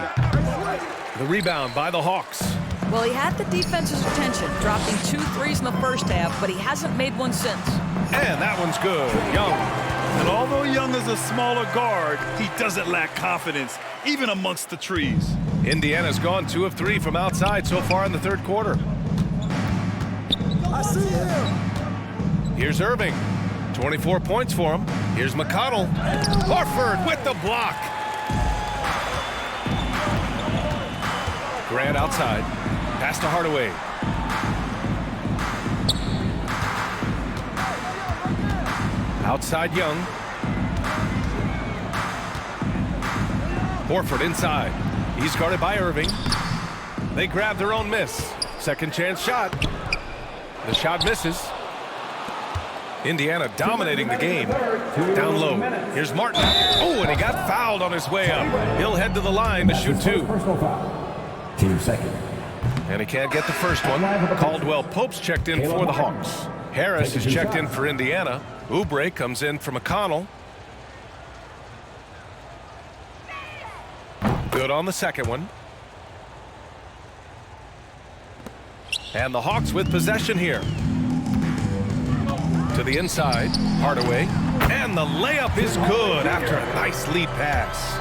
The rebound by the Hawks. Well, he had the defense's attention, dropping 2 threes in the first half, but he hasn't made one since. And that one's good. Young. And although Young is a smaller guard, he doesn't lack confidence, even amongst the trees. Indiana's gone 2 of 3 from outside so far in the third quarter. I see him. Here's Irving. 24 points for him. Here's McConnell. Horford with the block. Grant outside. Pass to Hardaway. Outside Young. Horford inside. He's guarded by Irving. They grab their own miss. Second chance shot. The shot misses. Indiana dominating the game. Down low. Here's Martin. Oh, and he got fouled on his way up. He'll head to the line to shoot 2. Team second. And he can't get the first one. Caldwell Pope's checked in for the Hawks. Harris is checked in for Indiana. Oubre comes in for McConnell. Good on the second one. And the Hawks with possession here. To the inside, Hardaway. And the layup is good after a nice lead pass.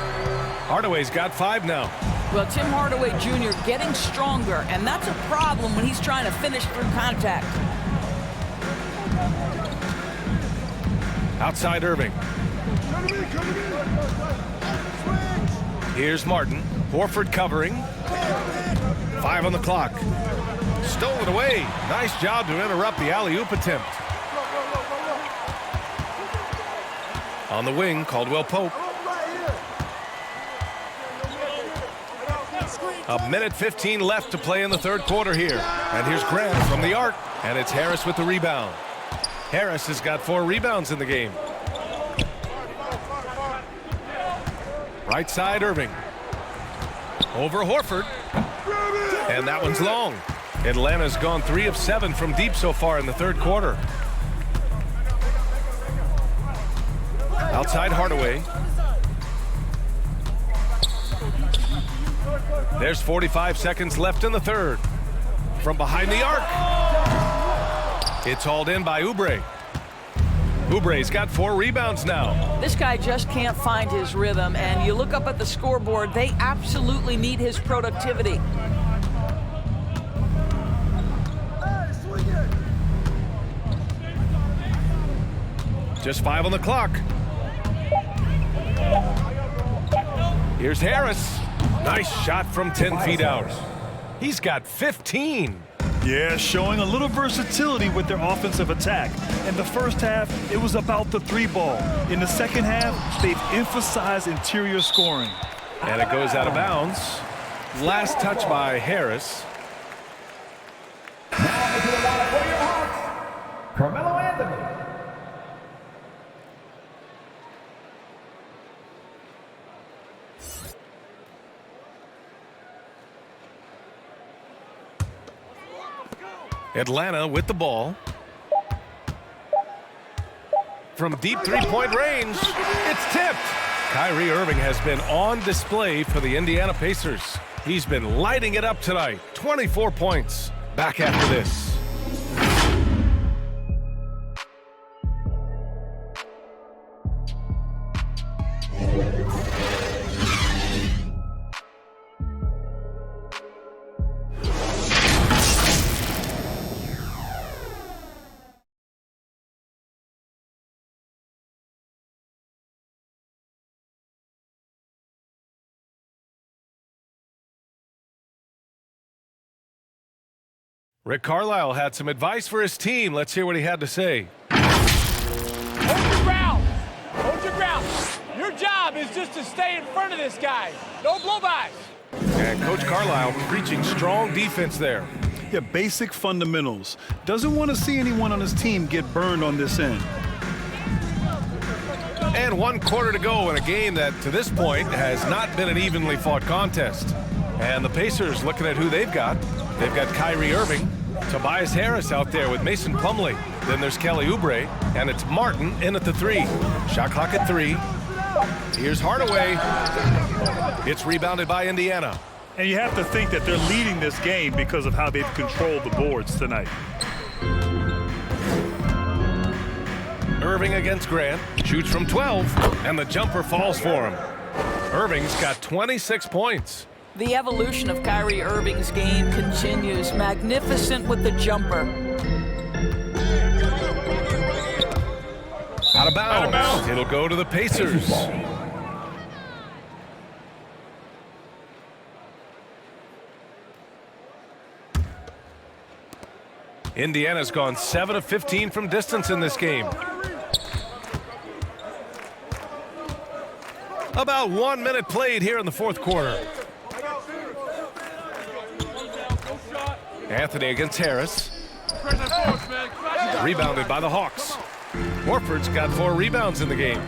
Hardaway's got 5 now. Well, Tim Hardaway Jr. getting stronger, and that's a problem when he's trying to finish through contact. Outside Irving. Here's Martin. Horford covering. 5 on the clock. Stolen away. Nice job to interrupt the alley-oop attempt. On the wing, Caldwell Pope. A minute 15 left to play in the third quarter here. And here's Grant from the arc. And it's Harris with the rebound. Harris has got 4 rebounds in the game. Right side, Irving. Over Horford. And that one's long. Atlanta's gone 3 of 7 from deep so far in the third quarter. Outside Hardaway. There's 45 seconds left in the third. From behind the arc. It's hauled in by Oubre. Oubre's got 4 rebounds now. This guy just can't find his rhythm, and you look up at the scoreboard, they absolutely need his productivity. Just 5 on the clock. Here's Harris. Nice shot from 10 feet out. He's got 15. Yeah, showing a little versatility with their offensive attack. In the first half, it was about the 3-ball. In the second half, they've emphasized interior scoring. And it goes out of bounds. Last touch by Harris. Now into the line for your Hawks, Carmelo Anthony. Atlanta with the ball. From deep 3-point range, it's tipped. Kyrie Irving has been on display for the Indiana Pacers. He's been lighting it up tonight. 24 points. Back after this. Rick Carlisle had some advice for his team. Let's hear what he had to say. Hold your ground. Hold your ground. Your job is just to stay in front of this guy. No blow-bys. And Coach Carlisle preaching strong defense there. Yeah, basic fundamentals. Doesn't want to see anyone on his team get burned on this end. And 1 quarter to go in a game that, to this point, has not been an evenly fought contest. And the Pacers looking at who they've got. They've got Kyrie Irving, Tobias Harris out there with Mason Plumlee. Then there's Kelly Oubre, and it's Martin in at the 3. Shot clock at 3. Here's Hardaway. It's rebounded by Indiana. And you have to think that they're leading this game because of how they've controlled the boards tonight. Irving against Grant. Shoots from 12, and the jumper falls for him. Irving's got 26 points. The evolution of Kyrie Irving's game continues. Magnificent with the jumper. Out of bounds. It'll go to the Pacers. Indiana's gone 7 of 15 from distance in this game. About 1 minute played here in the fourth quarter. Anthony against Harris. Rebounded by the Hawks. Horford's got 4 rebounds in the game.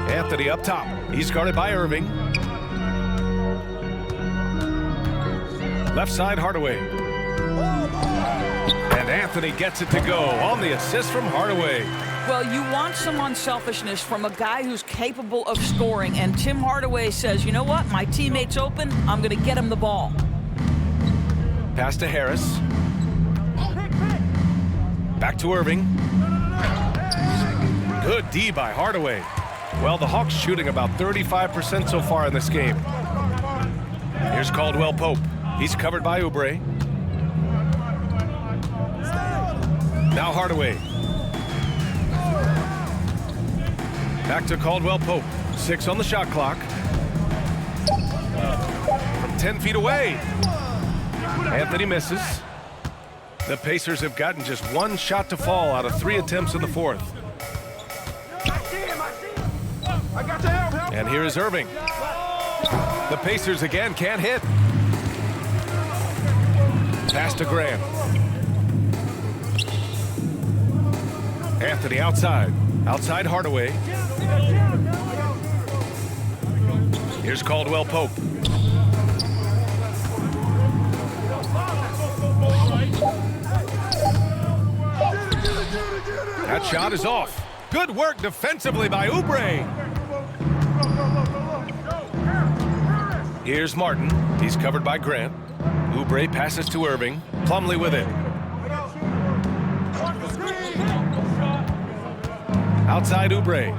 Anthony up top. He's guarded by Irving. Left side, Hardaway. And Anthony gets it to go on the assist from Hardaway. Well, you want some unselfishness from a guy who's capable of scoring, and Tim Hardaway says, you know what, my teammate's open, I'm going to get him the ball. Pass to Harris. Back to Irving. Good D by Hardaway. Well, the Hawks shooting about 35% so far in this game. Here's Caldwell Pope. He's covered by Oubre. Now Hardaway. Back to Caldwell Pope. 6 on the shot clock. From 10 feet away. Anthony misses. The Pacers have gotten just 1 shot to fall out of 3 attempts in the fourth. And here is Irving. The Pacers again can't hit. Pass to Grant. Anthony outside. Outside Hardaway. Here's Caldwell Pope. That shot is off. Good work defensively by Oubre. Here's Martin. He's covered by Grant. Oubre passes to Irving. Plumlee with it. Outside Oubre.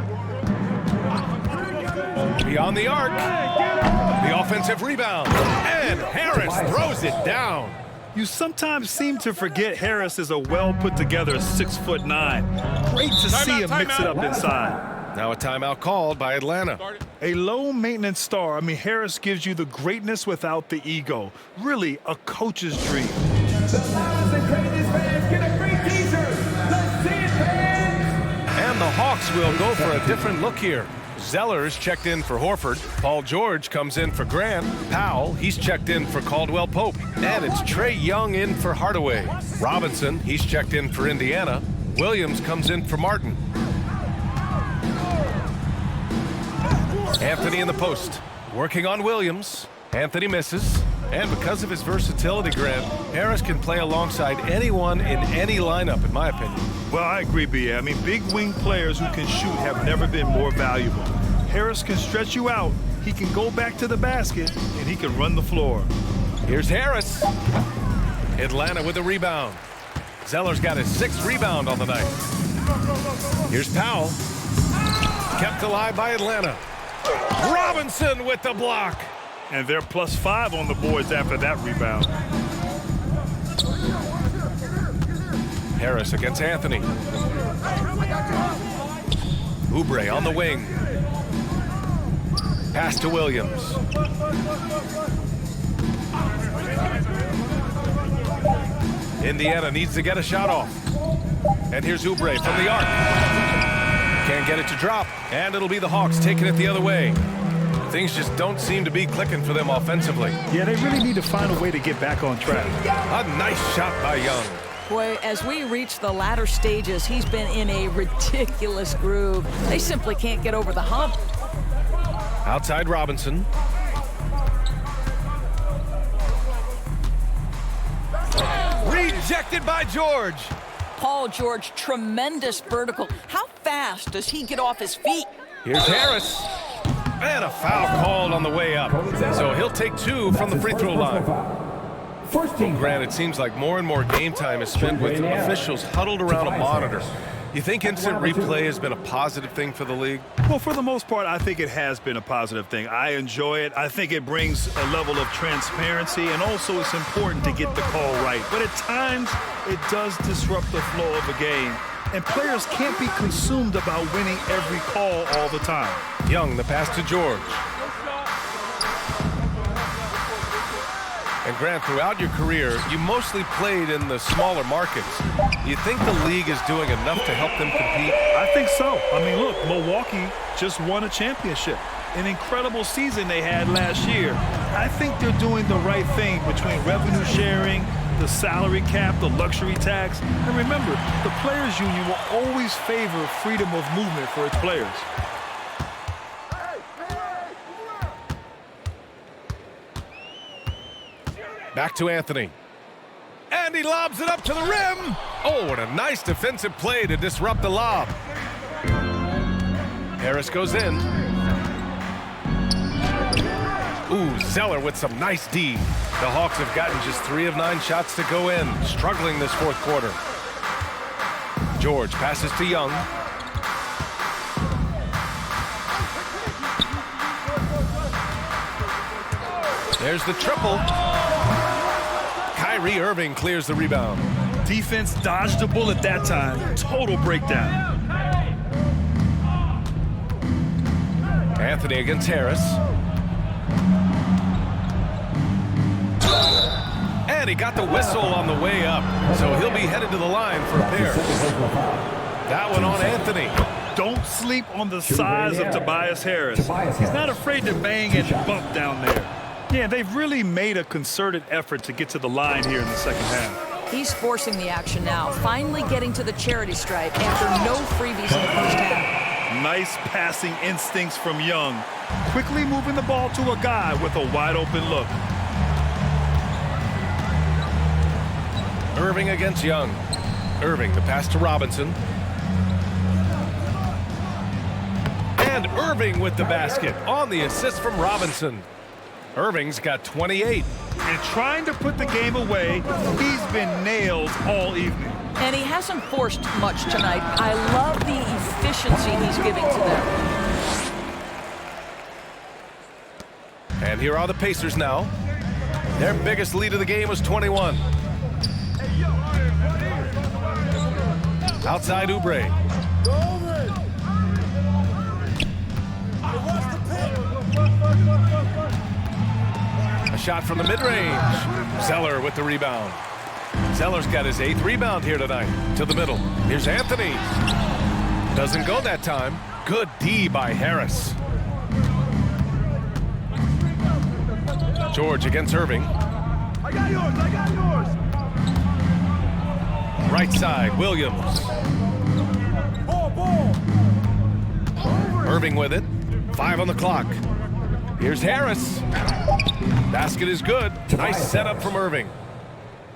Beyond the arc. The offensive rebound. And Harris throws it down. You sometimes seem to forget Harris is a well-put-together 6'9". Great to see him mix it up inside. Now a timeout called by Atlanta. A low-maintenance star. I mean, Harris gives you the greatness without the ego. Really a coach's dream. And the Hawks will go for a different look here. Zeller's checked in for Horford. Paul George comes in for Grant. Powell, he's checked in for Caldwell Pope. And it's Trae Young in for Hardaway. Robinson, he's checked in for Indiana. Williams comes in for Martin. Anthony in the post. Working on Williams. Anthony misses. And because of his versatility, Grant, Harris can play alongside anyone in any lineup, in my opinion. Well, I agree, B.A. I mean, big wing players who can shoot have never been more valuable. Harris can stretch you out, he can go back to the basket, and he can run the floor. Here's Harris. Atlanta with the rebound. Zeller's got his 6th rebound on the night. Here's Powell. Kept alive by Atlanta. Robinson with the block. And they're +5 on the boards after that rebound. Harris against Anthony. Oubre on the wing. Pass to Williams. Indiana needs to get a shot off. And here's Oubre from the arc. Can't get it to drop, and it'll be the Hawks taking it the other way. Things just don't seem to be clicking for them offensively. Yeah, they really need to find a way to get back on track. A nice shot by Young. Boy, as we reach the latter stages, he's been in a ridiculous groove. They simply can't get over the hump. Outside Robinson. Rejected by George. Paul George, tremendous vertical. How fast does he get off his feet? Here's Harris. And a foul called on the way up. So he'll take 2 from the free throw line. Well, Grant, it seems like more and more game time is spent with officials huddled around a monitor. You think instant replay has been a positive thing for the league? Well, for the most part, I think it has been a positive thing. I enjoy it. I think it brings a level of transparency, and also it's important to get the call right. But at times, it does disrupt the flow of a game, and players can't be consumed about winning every call all the time. Young, the pass to George. And Grant, throughout your career, you mostly played in the smaller markets. Do you think the league is doing enough to help them compete? I think so. I mean, look, Milwaukee just won a championship. An incredible season they had last year. I think they're doing the right thing between revenue sharing, the salary cap, the luxury tax. And remember, the Players Union will always favor freedom of movement for its players. Back to Anthony. And he lobs it up to the rim. Oh, what a nice defensive play to disrupt the lob. Harris goes in. Ooh, Zeller with some nice D. The Hawks have gotten just 3 of 9 shots to go in, struggling this fourth quarter. George passes to Young. There's the triple. Kyrie Irving clears the rebound. Defense dodged a bullet that time. Total breakdown. Anthony against Harris. And he got the whistle on the way up, so he'll be headed to the line for a pair. That one on Anthony. Don't sleep on the size of Tobias Harris. He's not afraid to bang and bump down there. Yeah, they've really made a concerted effort to get to the line here in the second half. He's forcing the action now, finally getting to the charity stripe after no freebies in the first half. Nice passing instincts from Young. Quickly moving the ball to a guy with a wide open look. Irving against Young. Irving, the pass to Robinson. And Irving with the basket on the assist from Robinson. Irving's got 28. And trying to put the game away, he's been nailed all evening. And he hasn't forced much tonight. I love the efficiency he's giving to them. And here are the Pacers now. Their biggest lead of the game was 21. Outside Oubre. A shot from the mid-range. Zeller with the rebound. Zeller's got his 8th rebound here tonight. To the middle. Here's Anthony. Doesn't go that time. Good D by Harris. George against Irving. I got yours. I got yours. Right side, Williams. Ball. Irving with it. 5 on the clock. Here's Harris. Basket is good. Nice setup from Irving.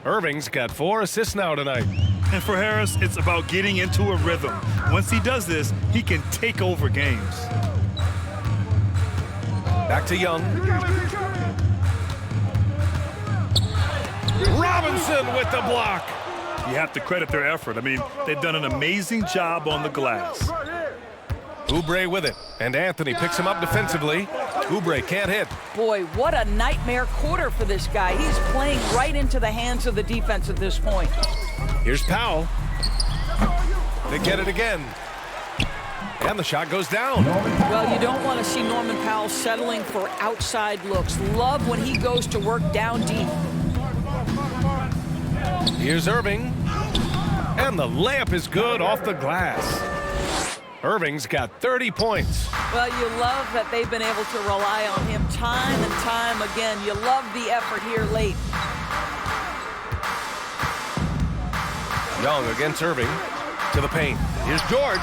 Irving's got 4 assists now tonight. And for Harris, it's about getting into a rhythm. Once he does this, he can take over games. Back to Young. Robinson with the block. You have to credit their effort. I mean, they've done an amazing job on the glass. Oubre with it, and Anthony picks him up defensively. Oubre can't hit. Boy, what a nightmare quarter for this guy. He's playing right into the hands of the defense at this point. Here's Powell. They get it again. And the shot goes down. Well, you don't want to see Norman Powell settling for outside looks. Love when he goes to work down deep. Here's Irving. And the layup is good off the glass. Irving's got 30 points. Well, you love that they've been able to rely on him time and time again. You love the effort here late. Young against Irving. To the paint. Here's George.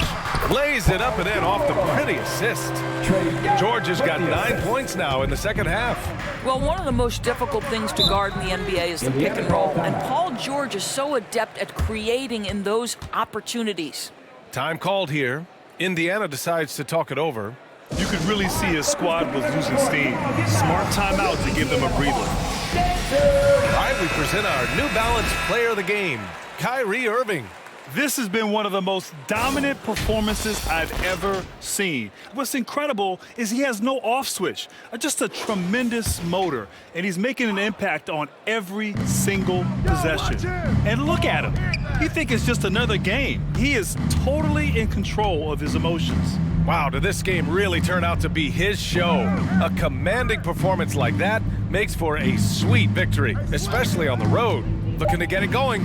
Lays it up and in off the pretty assist. George has got 9 points now in the second half. Well, one of the most difficult things to guard in the NBA is the pick and roll. And Paul George is so adept at creating in those opportunities. Time called here. Indiana decides to talk it over. You could really see his squad was losing steam. Smart timeout to give them a breather. All right, we present our New Balance Player of the Game, Kyrie Irving. This has been one of the most dominant performances I've ever seen. What's incredible is he has no off switch, just a tremendous motor, and he's making an impact on every single possession. And look at him. You think it's just another game. He is totally in control of his emotions. Wow, did this game really turn out to be his show? A commanding performance like that makes for a sweet victory, especially on the road. Looking to get it going.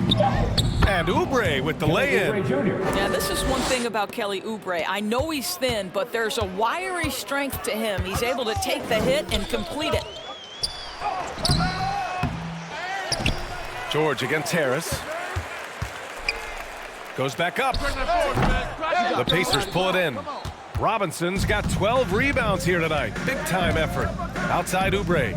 And Oubre with the lay-in. Yeah, this is one thing about Kelly Oubre. I know he's thin, but there's a wiry strength to him. He's able to take the hit and complete it. George against Harris. Goes back up. The Pacers pull it in. Robinson's got 12 rebounds here tonight. Big time effort. Outside Oubre.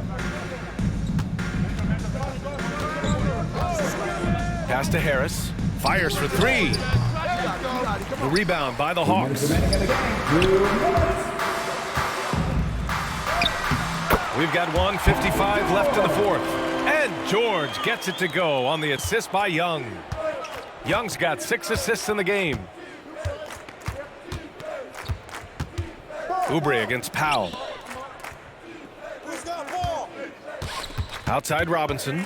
Pass to Harris. Fires for three. The rebound by the Hawks. We've got 1:55 left in the fourth. And George gets it to go on the assist by Young. Young's got 6 assists in the game. Oubre against Powell. Outside Robinson.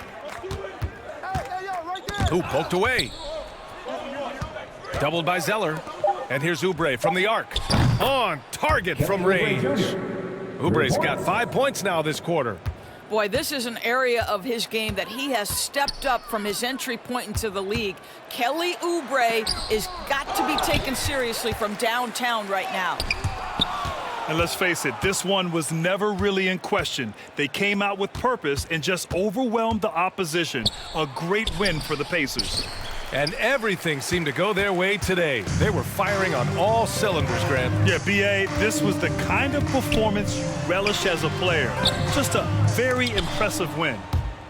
Ooh, poked away. Doubled by Zeller. And here's Oubre from the arc. On target from range. Oubre's got 5 points now this quarter. Boy, this is an area of his game that he has stepped up from his entry point into the league. Kelly Oubre is got to be taken seriously from downtown right now. And let's face it, this one was never really in question. They came out with purpose and just overwhelmed the opposition. A great win for the Pacers. And everything seemed to go their way today. They were firing on all cylinders, Grant. Yeah, B.A., this was the kind of performance you relish as a player. Just a very impressive win.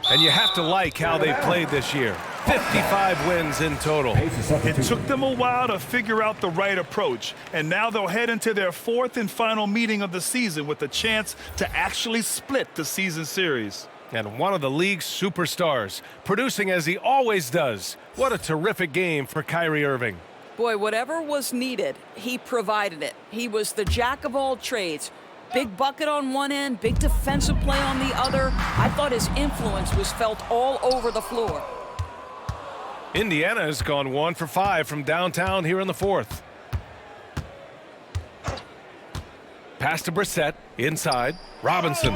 And you have to like how they played this year. 55 wins in total. It took them a while to figure out the right approach, and now they'll head into their 4th and final meeting of the season with a chance to actually split the season series. And one of the league's superstars, producing as he always does. What a terrific game for Kyrie Irving. Boy, whatever was needed, he provided it. He was the jack of all trades. Big bucket on one end, big defensive play on the other. I thought his influence was felt all over the floor. Indiana has gone 1 for 5 from downtown here in the fourth. Pass to Brissett, inside. Robinson.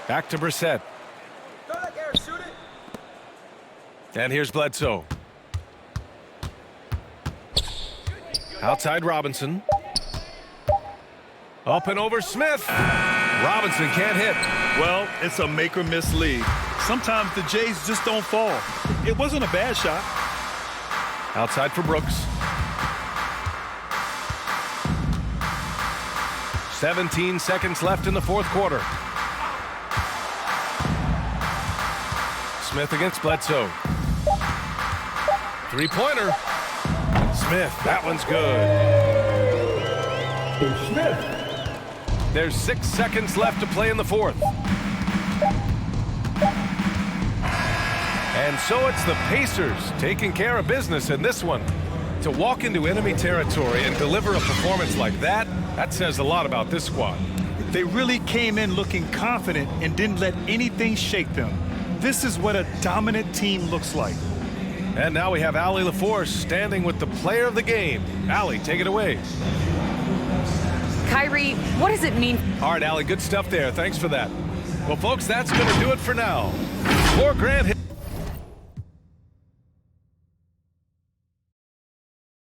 Back to Brissett. And here's Bledsoe. Outside Robinson. Up and over Smith. Robinson can't hit. Well, it's a make or miss league. Sometimes the Jays just don't fall. It wasn't a bad shot. Outside for Brooks. 17 seconds left in the fourth quarter. Smith against Bledsoe. Three-pointer. Smith, that one's good. Smith. There's 6 seconds left to play in the fourth. And so it's the Pacers taking care of business in this one. To walk into enemy territory and deliver a performance like that, that says a lot about this squad. They really came in looking confident and didn't let anything shake them. This is what a dominant team looks like. And now we have Allie LaForce standing with the player of the game. Allie, take it away. Kyrie, what does it mean? All right, Allie, good stuff there. Thanks for that. Well, folks, that's going to do it for now. For Grant